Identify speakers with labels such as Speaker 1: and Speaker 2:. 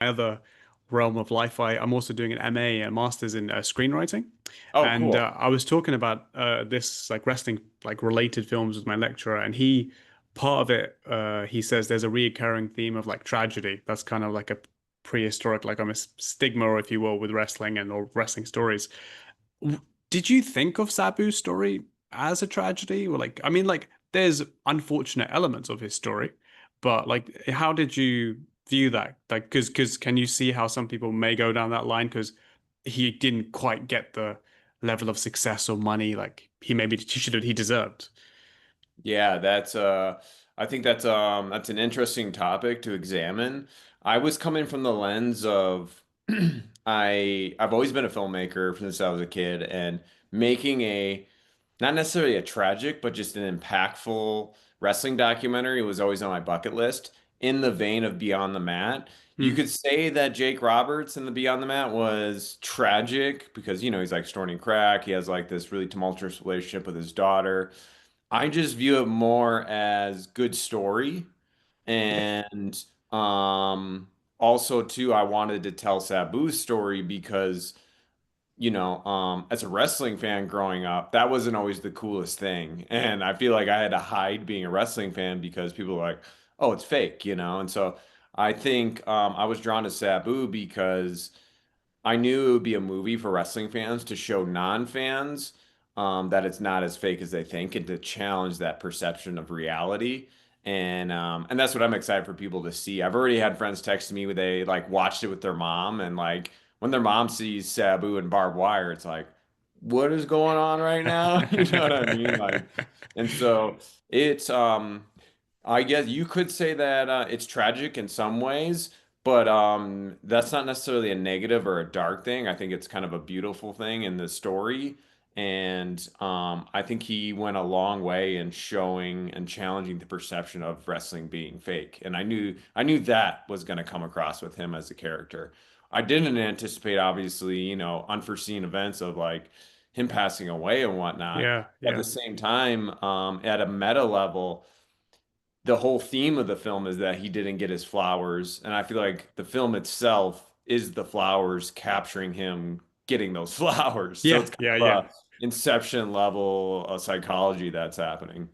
Speaker 1: other realm of life, I'm also doing an MA, a master's in screenwriting,
Speaker 2: Oh,
Speaker 1: and
Speaker 2: cool.
Speaker 1: I was talking about this like wrestling like related films with my lecturer, and he part of it he says there's a recurring theme of like tragedy. That's kind of like a prehistoric like almost stigma, or if you will, with wrestling and or wrestling stories. Did you think of Sabu's story as a tragedy? Or like, I mean, like, there's unfortunate elements of his story, but like, how did you view that? Like, because can you see how some people may go down that line because he didn't quite get the level of success or money like he deserved.
Speaker 2: Yeah, I think that's an interesting topic to examine. I was coming from the lens of I've always been a filmmaker since I was a kid, and making a not necessarily a tragic, but just an impactful wrestling documentary was always on my bucket list. In the vein of Beyond the Mat, you
Speaker 1: Hmm.
Speaker 2: could say that Jake Roberts in the Beyond the Mat was tragic because, he's like snorting crack. He has like this really tumultuous relationship with his daughter. I just view it more as good story.
Speaker 1: Yeah.
Speaker 2: And also too, I wanted to tell Sabu's story because, as a wrestling fan growing up, that wasn't always the coolest thing. And I feel like I had to hide being a wrestling fan because people were like, oh, it's fake. And so I think I was drawn to Sabu because I knew it would be a movie for wrestling fans to show non-fans that it's not as fake as they think, and to challenge that perception of reality. And that's what I'm excited for people to see. I've already had friends text me where they like watched it with their mom, and like when their mom sees Sabu and barbed wire, it's like, what is going on right now? You know what I mean? Like, and so it's I guess you could say that it's tragic in some ways, but that's not necessarily a negative or a dark thing. I think it's kind of a beautiful thing in the story. And I think he went a long way in showing and challenging the perception of wrestling being fake. And I knew that was going to come across with him as a character. I didn't anticipate, obviously, unforeseen events of like him passing away and whatnot.
Speaker 1: Yeah,
Speaker 2: At the
Speaker 1: yeah.
Speaker 2: same time, at a meta level, the whole theme of the film is that he didn't get his flowers, and I feel like the film itself is the flowers capturing him getting those flowers. So
Speaker 1: Yeah,
Speaker 2: it's kind
Speaker 1: yeah,
Speaker 2: of
Speaker 1: yeah.
Speaker 2: a Inception level of psychology that's happening.